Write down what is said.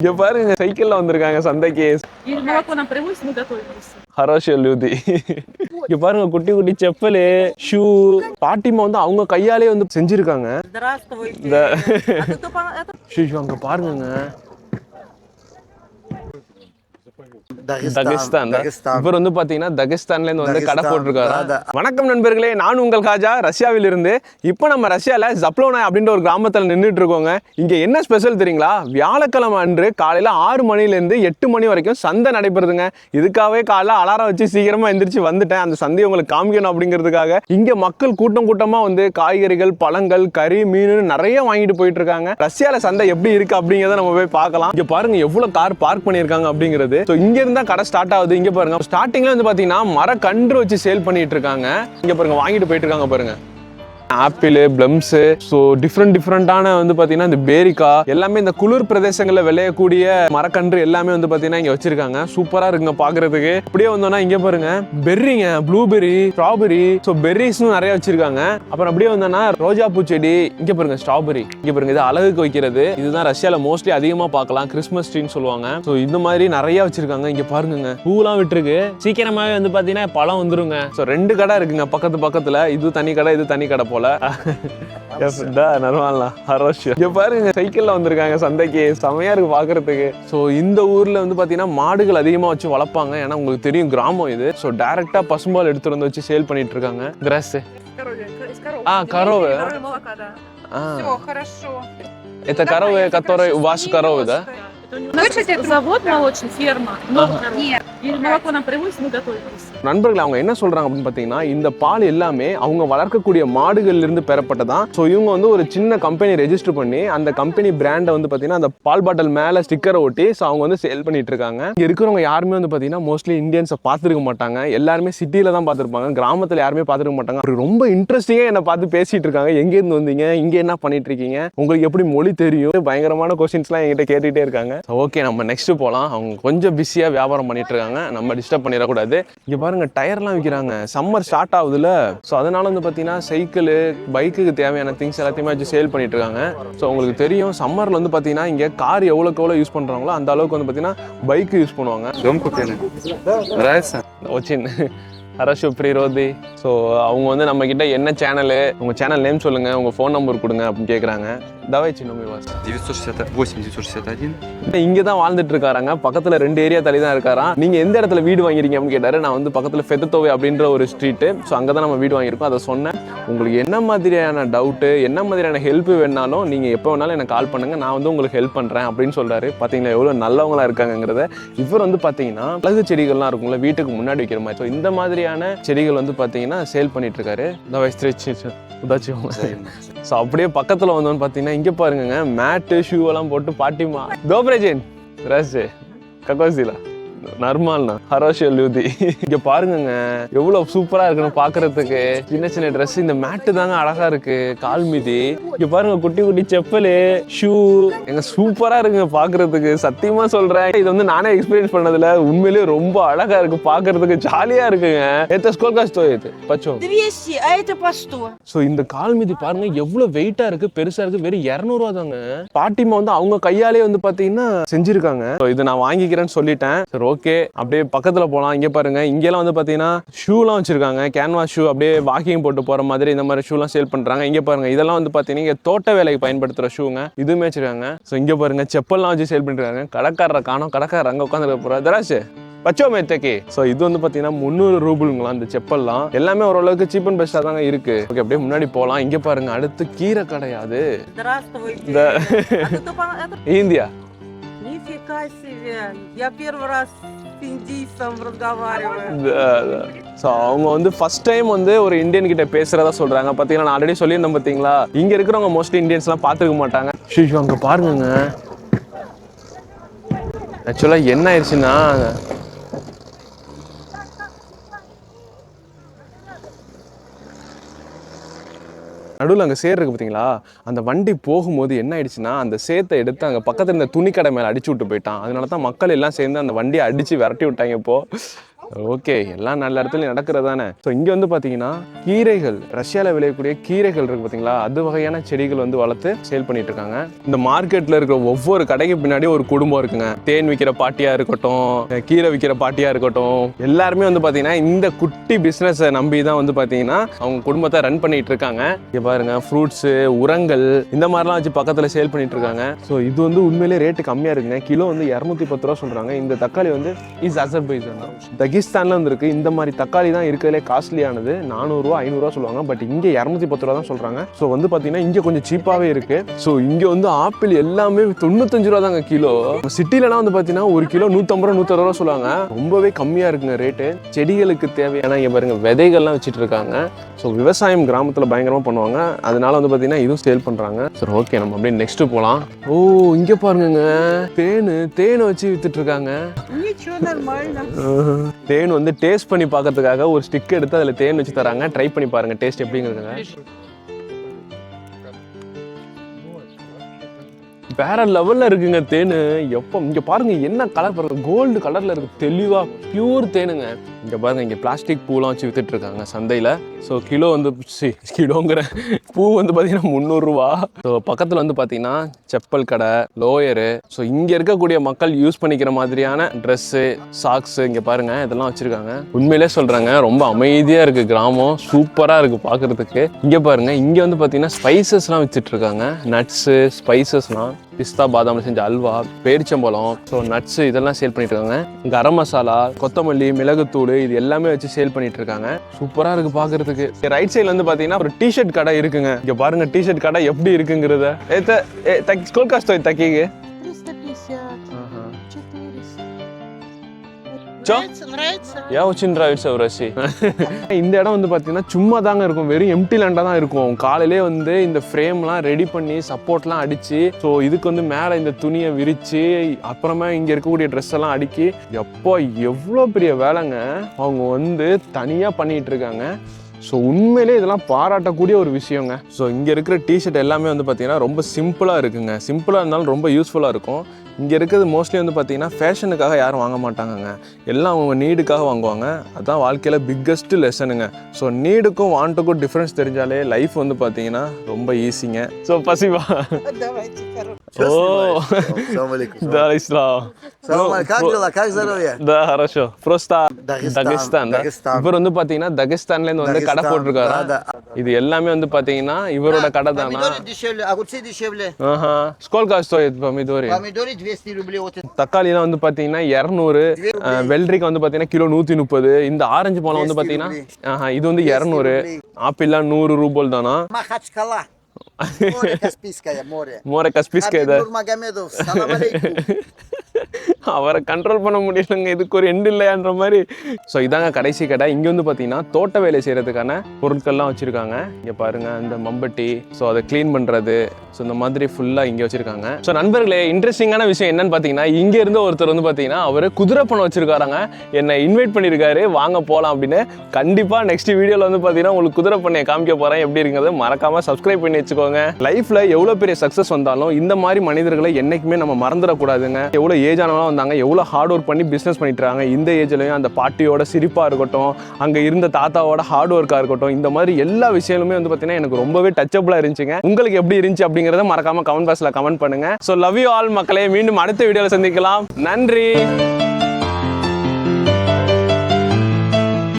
இங்க பாருங்க சைக்கிள்ல வந்திருக்காங்க சந்தைக்கு. Хорошие люди. இங்க பாருங்க குட்டி குட்டி செப்பல், ஷூ. பாட்டிமா வந்து அவங்க கையாலே வந்து செஞ்சிருக்காங்க. அங்க பாருங்க. தகிஸ்தான். இவர் வந்து பாத்தீங்கன்னா தகிஸ்தான்ல இருந்து வந்து கடை போட்டிருக்காரு. வணக்கம் நண்பர்களே, நான் உங்கள் காஜா ரஷ்யாவில் இருந்து. இப்போ நம்ம ரஷ்யால ஜப்லோனா அப்படின்ற ஒரு கிராமத்தில் நின்றுட்டு இருக்கோங்க. இங்க என்ன ஸ்பெஷல் தெரியுங்களா? வியாழக்கிழமை அன்று காலையில 6 மணிலேருந்து 8 மணி வரைக்கும் சந்தை நடைபெறுதுங்க. இதுக்காகவே காலைல அலாரம் வச்சு சீக்கிரமா எந்திரிச்சு வந்துட்டேன். அந்த சந்தையை உங்களுக்கு காமிக்கணும் அப்படிங்கிறதுக்காக. இங்க மக்கள் கூட்டம் கூட்டமா வந்து காய்கறிகள், பழங்கள், கறி, மீன் நிறைய வாங்கிட்டு போயிட்டு இருக்காங்க. ரஷ்யால சந்தை எப்படி இருக்கு அப்படிங்கிறத நம்ம போய் பார்க்கலாம். இங்க பாருங்க எவ்வளவு கார் பார்க் பண்ணியிருக்காங்க அப்படிங்கிறது. இங்க இருந்தா கடை ஸ்டார்ட் ஆகுது. இங்க பாருங்க ஸ்டார்டிங்ல வந்து பாத்தீங்கன்னா மரக்கன்று வச்சு சேல் பண்ணிட்டு இருக்காங்க. இங்க பாருங்க வாங்கிட்டு போயிட்டு இருக்காங்க பாருங்க. ஆப்பிள், பிளம்ஸ், ஸோ டிஃப்ரெண்டான வந்து பார்த்தீங்கன்னா இந்த பேரிக்கா எல்லாமே இந்த குளிர் பிரதேசங்களில் விளையக்கூடிய மரக்கன்று எல்லாமே வந்து பார்த்தீங்கன்னா இங்கே வச்சிருக்காங்க. சூப்பராக இருக்குங்க பார்க்கறதுக்கு. அப்படியே வந்தோம்னா இங்கே பாருங்க பெர்ரிங்க, ப்ளூபெர்ரி, ஸ்ட்ராபெரி, ஸோ பெர்ரிஸ்னும் நிறைய வச்சிருக்காங்க. அப்புறம் அப்படியே வந்தோம்னா ரோஜா பூச்செடி, இங்கே பாருங்க ஸ்ட்ராபெரி, இங்கே பாருங்க இது அழகுக்கு வைக்கிறது. இதுதான் ரஷ்யாவில் மோஸ்ட்லி அதிகமாக பார்க்கலாம். கிறிஸ்மஸ் ட்ரீன்னு சொல்லுவாங்க. ஸோ இந்த மாதிரி நிறைய வச்சிருக்காங்க. இங்கே பாருங்க பூலாம் விட்டுருக்கு. சீக்கிரமாவே வந்து பார்த்தீங்கன்னா பழம் வந்துருங்க. ஸோ 2 கடை இருக்குங்க பக்கத்துல. இது தனி கடை, இது தனி கடை போல. பாருங்க சைக்கிள்ல வந்திருக்காங்க சந்தைக்கு. செமையா இருக்கு பாக்குறதுக்கு. சோ இந்த ஊர்ல வந்து பாத்தீங்கன்னா மாடுகள் அதிகமா வச்சு வளர்ப்பாங்க. ஏன்னா உங்களுக்கு தெரியும் கிராமம் இது. சோ டைரக்டா பசும்பால் எடுத்துட்டு வந்து வச்சு சேல் பண்ணிட்டு இருக்காங்க. கிராஸ் коровы. Все хорошо. Это коровы, которые у вас коровы, да? Слышите, это завод молочный, ферма. Нет. И молоко нам привозят, мы готовим. நண்பர்கள் அவங்க என்ன சொல்றாங்க அப்படின்னு பாத்தீங்கன்னா இந்த பால் எல்லாமே அவங்க வளர்க்கக்கூடிய மாடுகள்ல இருந்து பெறப்பட்டதான். ஸோ இவங்க வந்து ஒரு சின்ன கம்பெனி ரெஜிஸ்டர் பண்ணி அந்த கம்பெனி பிராண்டை வந்து பாத்தீங்கன்னா அந்த பால் பாட்டில் மேல ஸ்டிக்கரை ஒட்டி ஸோ அவங்க வந்து சேல் பண்ணிட்டு இருக்காங்க. இங்க இருக்கிறவங்க யாருமே வந்து பாத்தீங்கன்னா மோஸ்ட்லி இந்தியன்ஸை பார்த்துருக்க மாட்டாங்க. எல்லாருமே சிட்டியில தான் பார்த்துருப்பாங்க. கிராமத்துல யாருமே பார்த்துருக்க மாட்டாங்க. ரொம்ப இன்ட்ரெஸ்டிங்கா என்ன பார்த்து பேசிட்டு இருக்காங்க. எங்க இருந்து வந்தீங்க, இங்க என்ன பண்ணிட்டு இருக்கீங்க, உங்களுக்கு எப்படி மொழி தெரியும், பயங்கரமான கொஸ்டின்ஸ் எல்லாம் என்கிட்ட கேட்டுட்டே இருக்காங்க. ஓகே நம்ம நெக்ஸ்ட் போலாம். அவங்க கொஞ்சம் பிஸியா வியாபாரம் பண்ணிட்டு இருக்காங்க. நம்ம டிஸ்டர்ப் பண்ணிடக்கூடாது. இங்க பாருங்க டயர்லாம் விற்கிறாங்க. சம்மர் ஸ்டார்ட் ஆகுதுல, ஸோ அதனால வந்து பார்த்தீங்கன்னா சைக்கிள், பைக்குக்கு தேவையான திங்ஸ் எல்லாத்தையுமே வச்சு சேல் பண்ணிட்டு இருக்காங்க. ஸோ உங்களுக்கு தெரியும் சம்மர்ல வந்து பார்த்தீங்கன்னா இங்கே கார் எவ்வளோக்கு எவ்வளோ யூஸ் பண்ணுறாங்களோ அந்த அளவுக்கு வந்து பார்த்தீங்கன்னா பைக்கு யூஸ் பண்ணுவாங்க. அரசு பிரிரோதி. ஸோ அவங்க வந்து நம்ம கிட்ட என்ன சேனலு, உங்க சேனல் நேம் சொல்லுங்க, உங்க ஃபோன் நம்பர் கொடுங்க அப்படின்னு கேட்குறாங்க. தவாய்ச்சி நம்பி வாஸ் 968 இங்கே தான் வாழ்ந்துட்டு இருக்காராங்க. பக்கத்தில் 2 ஏரியா தள்ளி தான் இருக்காராம். நீங்க எந்த இடத்துல வீடு வாங்கிருக்கீங்க அப்படின்னு கேட்டாரு. நான் வந்து பக்கத்தில் ஃபெதத்தோவே அப்படின்ற ஒரு ஸ்ட்ரீட்டு. ஸோ அங்கே தான் நம்ம வீடு வாங்கியிருக்கோம். அதை சொன்னேன். உங்களுக்கு என்ன மாதிரியான டவுட்டு, என்ன மாதிரியான ஹெல்ப் வேணாலும் நீங்க எப்போ வேணாலும் எனக்கு கால் பண்ணுங்க, நான் வந்து உங்களுக்கு ஹெல்ப் பண்றேன் அப்படின்னு சொல்றாரு. பாத்தீங்களா எவ்வளோ நல்லவங்களா இருக்காங்கிறத. இவர் வந்து பாத்தீங்கன்னா அழகு செடிகள்லாம் இருக்கும்ல வீட்டுக்கு முன்னாடி வைக்கிற மாதிரி. ஸோ இந்த மாதிரியான செடிகள் வந்து பாத்தீங்கன்னா சேல் பண்ணிட்டு இருக்காரு. ஸோ அப்படியே பக்கத்தில் வந்தோன்னு பார்த்தீங்கன்னா இங்கே பாருங்க மேட்டு, ஷூ எல்லாம் போட்டு பாட்டிமா தோப்ரேஜின் ரஸ் ககோசிலா நர்மால்னா ஹரோஷியல் யூதி. இங்க பாருங்க எவ்வளவு சூப்பரா இருக்குன்னு பாக்குறதுக்கு. சின்ன சின்ன ட்ரெஸ், இந்த மேட்டு தாங்க அழகா இருக்கு கால் மீதி. இங்க பாருங்க குட்டி குட்டி செப்பலு, ஷூ எங்க சூப்பரா இருக்குங்க பாக்குறதுக்கு. சத்தியமா சொல்றேன், இது வந்து நானே எக்ஸ்பீரியன்ஸ் பண்ணதுல உண்மையிலேயே ரொம்ப அழகா இருக்கு பாக்குறதுக்கு. ஜாலியா இருக்குங்க. ஏத்த ஸ்கூல் காஸ்ட் இது பச்சோ 200, а это по 100. சோ இந்த கால் மீதி பாருங்க எவ்வளவு வெயிட்டா இருக்கு, பெருசா இருக்கு. வெறும் 200 ரூபா தாங்க. பாட்டிமா வந்து அவங்க கையாலே வந்து பாத்தீங்கன்னா செஞ்சிருக்காங்க. இது நான் வாங்கிக்கிறேன்னு சொல்லிட்டேன். ஓகே அப்படியே பக்கத்துல போலாம். இங்க பாருங்க இங்கெல்லாம் வந்து பாத்தீங்கன்னா ஷூலாம் வச்சிருக்காங்க. கேன்வாஸ் ஷூ, அப்படியே வாக்கிங் போட்டு போற மாதிரி இந்த மாதிரி ஷூலாம் சேல் பண்றாங்க. இங்க பாருங்க இதெல்லாம் வந்து பாத்தீங்கன்னா தோட்ட வேலைக்கு பயன்படுத்துற ஷூங்க. இதுவுமே வச்சிருக்காங்க. ஸோ இங்க பாருங்க செப்பல்லாம் வச்சு சேல் பண்ணிருக்காங்க. கடைக்காரரை காணோம். கடைக்காரர் அங்க உட்காந்து போறாரு. தராசு பச்சோ மேட்டக்கி. ஸோ இது வந்து பாத்தீங்கன்னா 300 ரூபுங்களா இந்த செப்பல்லாம். எல்லாமே ஓரளவுக்கு சீப் அண்ட் பெஸ்டா தாங்க இருக்கு. ஓகே அப்படியே முன்னாடி போலாம். இங்க பாருங்க அடுத்து கீரை கிடையாது. இந்த இந்தியா Нифига себе! Я первый раз с индийцем разговариваю. ஸோ அவங்க வந்து ஃபர்ஸ்ட் டைம் வந்து ஒரு இந்தியன் கிட்ட பேசுறதா சொல்றாங்க. பாத்தீங்கன்னா நான் ஆல்ரெடி சொல்லியிருந்தேன் பாத்தீங்களா, இங்க இருக்கிறவங்க மோஸ்ட்லி இந்தியன்ஸ்லாம் பார்த்துருக்க மாட்டாங்க. ஷிஷு அங்க பாருங்க. ஆக்சுவலா என்ன ஆயிடுச்சுன்னா நடுவில் அங்கே சேர் இருக்கு பார்த்தீங்களா, அந்த வண்டி போகும்போது என்ன ஆயிடுச்சுன்னா அந்த சேத்தை எடுத்து அங்கே பக்கத்தில் இருந்த துணி கடை மேலே அடிச்சு விட்டு போயிட்டான். அதனால தான் மக்கள் எல்லாம் சேர்ந்து அந்த வண்டியை அடித்து விரட்டி விட்டாங்க. இப்போ ஓகே, எல்லாம் நல்ல இடத்துல நடக்கிறதானே. ஸோ இங்கே வந்து பார்த்தீங்கன்னா கீரைகள், ரஷ்யாவில் விளையக்கூடிய கீரைகள் இருக்கு பார்த்தீங்களா, அது வகையான செடிகள் வந்து வளர்த்து சேல் பண்ணிட்டு இருக்காங்க. இந்த மார்க்கெட்டில் இருக்கிற ஒவ்வொரு கடைக்கு பின்னாடி ஒரு குடும்பம் இருக்குங்க. தேன் விற்கிற பாட்டியாக இருக்கட்டும், கீரை விற்கிற பாட்டியாக இருக்கட்டும், எல்லாருமே வந்து பார்த்தீங்கன்னா இந்த குட்டி பிஸ்னஸை நம்பி தான் வந்து பார்த்தீங்கன்னா அவங்க குடும்பத்தை ரன் பண்ணிட்டு இருக்காங்க. இங்கே பாருங்க, ஃப்ரூட்ஸு, உரங்கள் இந்த மாதிரிலாம் வச்சு பக்கத்தில் சேல் பண்ணிட்டு இருக்காங்க. ஸோ இது வந்து உண்மையிலே ரேட்டு கம்மியாக இருக்குங்க. கிலோ வந்து 210 ரூபா சொல்கிறாங்க. இந்த தக்காளி வந்து அசர்பைஜான், தகிஸ்தான்ல வந்து இருக்கு. இந்த மாதிரி தக்காளி தான் இருக்கிறதுலே காஸ்ட்லியானது. 400 ரூபா 500 ரூபா சொல்லுவாங்க. பட் இங்கே 210 ரூபா தான் சொல்றாங்க. ஸோ வந்து பார்த்தீங்கன்னா இங்கே கொஞ்சம் சீப்பாகவே இருக்கு. ஸோ இங்கே வந்து ஆப்பிள் எல்லாமே 95 ரூபா தாங்க கிலோ. சிட்டிலலாம் வந்து பார்த்தீங்கன்னா ஒரு கிலோ 150 ரூபா 160 ரூபா சொல்லுவாங்க. ரொம்பவே கம்மியாக இருக்குங்க ரேட்டு. செடிகளுக்கு தேவையான இங்கே பாருங்க விதைகள்லாம் வச்சுட்டு இருக்காங்க. ஸோ விவசாயம் கிராமத்தில் பயங்கரமாக பண்ணுவாங்க. அதனால வந்து பார்த்தீங்கன்னா இதுவும் சேல் பண்ணுறாங்க. சரி, ஓகே, நம்ம அப்படியே நெக்ஸ்ட் போகலாம். ஓ, இங்கே பாருங்க, தேனை வச்சு வித்துட்டு இருக்காங்க. Ничего, нормально. தேன் வந்து டேஸ்ட் பண்ணி பார்க்கறதுக்காக ஒரு ஸ்டிக் எடுத்து அதில் தேன் வச்சு தராங்க. ட்ரை பண்ணி பாருங்க டேஸ்ட் எப்படிங்கிறதுங்க. வேற லெவல்ல இருக்குங்க தேன். எப்போ இங்க பாருங்க என்ன கலர் பாருங்க, கோல்டு கலர்ல இருக்கு, தெளிவா பியூர் தேனுங்க. இங்க பாருங்க, இங்க பிளாஸ்டிக் பூலாம் வச்சு வித்துட்டு இருக்காங்க சந்தையில. ஸோ கிலோ வந்து கிலோங்கிற பூ வந்து பார்த்தீங்கன்னா 300 ரூபா. ஸோ பக்கத்தில் வந்து பார்த்தீங்கன்னா செப்பல் கடை, லோயரு. ஸோ இங்கே இருக்கக்கூடிய மக்கள் யூஸ் பண்ணிக்கிற மாதிரியான ட்ரெஸ்ஸு, சாக்ஸு இங்கே பாருங்க இதெல்லாம் வச்சுருக்காங்க. உண்மையிலே சொல்கிறாங்க, ரொம்ப அமைதியாக இருக்குது கிராமம், சூப்பராக இருக்குது பார்க்குறதுக்கு. இங்கே பாருங்க, இங்கே வந்து பார்த்தீங்கன்னா ஸ்பைசஸ்லாம் வித்துட்டு இருக்காங்க. நட்ஸு, ஸ்பைசஸ்லாம், பிஸ்தா பாதாமில் செஞ்ச அல்வா, பேரிச்சம்பழம், ஸோ நட்ஸு இதெல்லாம் சேல் பண்ணிட்டு இருக்காங்க. கரம் மசாலா, கொத்தமல்லி, மிளகுத்தூள் இது எல்லாமே வச்சு சேல் பண்ணிட்டு இருக்காங்க. சூப்பராக இருக்குது பார்க்குறதுக்கு. ரைட் சைடில் வந்து பார்த்தீங்கன்னா ஒரு டிஷர்ட் கடை இருக்குங்க. இங்கே பாருங்க டிஷர்ட் கடை எப்படி இருக்குங்கிறத. Сколько стоит такие? 350. Нравится? Я очень нравится в России. இந்த இடம் வந்து பார்த்தீங்கன்னா சும்மா தாங்க இருக்கும், வெறும் எம்டி லேண்டாக தான் இருக்கும். காலையிலே வந்து இந்த ஃப்ரேம்லாம் ரெடி பண்ணி சப்போர்ட்லாம் அடிச்சு, ஸோ இதுக்கு வந்து மேலே இந்த துணியை விரித்து அப்புறமா இங்கே இருக்கக்கூடிய ட்ரெஸ் எல்லாம் அடுக்கி, எப்போ எவ்வளோ பெரிய வேலைங்க அவங்க வந்து தனியாக பண்ணிகிட்டு இருக்காங்க. ஸோ உண்மையிலே இதெல்லாம் பாராட்டக்கூடிய ஒரு விஷயங்க. ஸோ இங்கே இருக்கிற டிஷர்ட் எல்லாமே வந்து பார்த்தீங்கன்னா ரொம்ப சிம்பிளாக இருக்குங்க. சிம்பிளாக இருந்தாலும் ரொம்ப யூஸ்ஃபுல்லாக இருக்கும். இங்கே இருக்கிறது மோஸ்ட்லி வந்து பார்த்தீங்கன்னா ஃபேஷனுக்காக யாரும் வாங்க மாட்டாங்கங்க, எல்லாம் அவங்க நீடுக்காக வாங்குவாங்க. அதுதான் வாழ்க்கையில் பிக்கஸ்ட் லெசனுங்க. ஸோ நீடுக்கும் வாண்ட்டுக்கும் டிஃப்ரென்ஸ் தெரிஞ்சாலே லைஃப் வந்து பார்த்தீங்கன்னா ரொம்ப ஈஸிங்க. ஸோ பசிவா Давайте, короче. О, Салам алейкум. да, Ислам. Салам алейкум. Как дела? Как здоровье? Да, хорошо. Просто Дагестан, Дагестан, да? Дагестан. இவர் வந்து பார்த்தீங்கன்னா தகஸ்தான்லேருந்து வந்து கடை போட்டிருக்காரு. Да. இது எல்லாமே வந்து பார்த்தீங்கன்னா இவரோட கடை தானா? Помидоры дешевле, огурцы дешевле. ஆஹா. Сколько стоит помидоры? Помидоры 200 рублей. Вот это. தக்காளிலாம் வந்து பார்த்தீங்கன்னா 200, வெள்ளரிக்காய் வந்து பார்த்தீங்கன்னா கிலோ 130. இந்த ஆரஞ்சு பழம் வந்து பார்த்தீங்கன்னா இது வந்து 200. ஆப்பிள்லாம் 100 ரூபாய் தானா? Махачкала. Море Каспийское, море. மோரை கஸ்பிஸ்கே Хабиб Нурмагомедов, салам алейкум. அவரை கண்ட்ரோல் பண்ண முடியலங்க, இதுக்கு ஒரு எண்டு இல்லையான்ற மாதிரி. ஸோ இதாங்க கடைசி கடை. இங்கே வந்து பார்த்தீங்கன்னா தோட்ட வேலை செய்கிறதுக்கான பொருட்கள்லாம் வச்சுருக்காங்க. இங்கே பாருங்கள், இந்த மம்பட்டி, ஸோ அதை க்ளீன் பண்ணுறது, ஸோ இந்த மாதிரி ஃபுல்லாக இங்கே வச்சுருக்காங்க. ஸோ நண்பர்களே, இன்ட்ரெஸ்டிங்கான விஷயம் என்னன்னு பார்த்தீங்கன்னா, இங்கே இருந்து ஒருத்தர் வந்து பார்த்தீங்கன்னா அவர் குதிரை பணம் வச்சுருக்காராங்க. என்னை இன்வைட் பண்ணியிருக்காரு, வாங்க போகலாம் அப்படின்னு. கண்டிப்பாக நெக்ஸ்ட் வீடியோவில் வந்து பார்த்தீங்கன்னா உங்களுக்கு குதிரை பண்ணையை காமிக்க போகிறேன். எப்படி இருக்கிறது மறக்காமல் சப்ஸ்கிரைப் பண்ணி வச்சுக்கோங்க. லைஃப்பில் எவ்வளோ பெரிய சக்ஸஸ் வந்தாலும் இந்த மாதிரி மனிதர்களை என்றைக்குமே நம்ம மறந்துடக்கூடாதுங்க. எவ்வளோ ஏஜ் ஆனவங்க வந்தாங்க, எவ்வளோ ஹார்ட் ஒர்க் பண்ணி பிஸ்னஸ் பண்ணிட்டு இருக்காங்க. இந்த ஏஜ்லையும் அந்த பாட்டியோட சிரிப்பாக இருக்கட்டும், அங்கே இருந்த தாத்தாவோட ஹார்ட் ஒர்க்காக இருக்கட்டும், இந்த மாதிரி எல்லா விஷயங்களுமே வந்து பார்த்தீங்கன்னா எனக்கு ரொம்பவே டச்சபிளாக இருந்துச்சுங்க. உங்களுக்கு எப்படி இருந்துச்சு அப்படிங்கிறத மறக்காம கமெண்ட் பாக்ஸில் கமெண்ட் பண்ணுங்க. ஸோ லவ் யூ ஆல் மக்களே. மீண்டும் அடுத்த வீடியோவில் சந்திக்கலாம். நன்றி.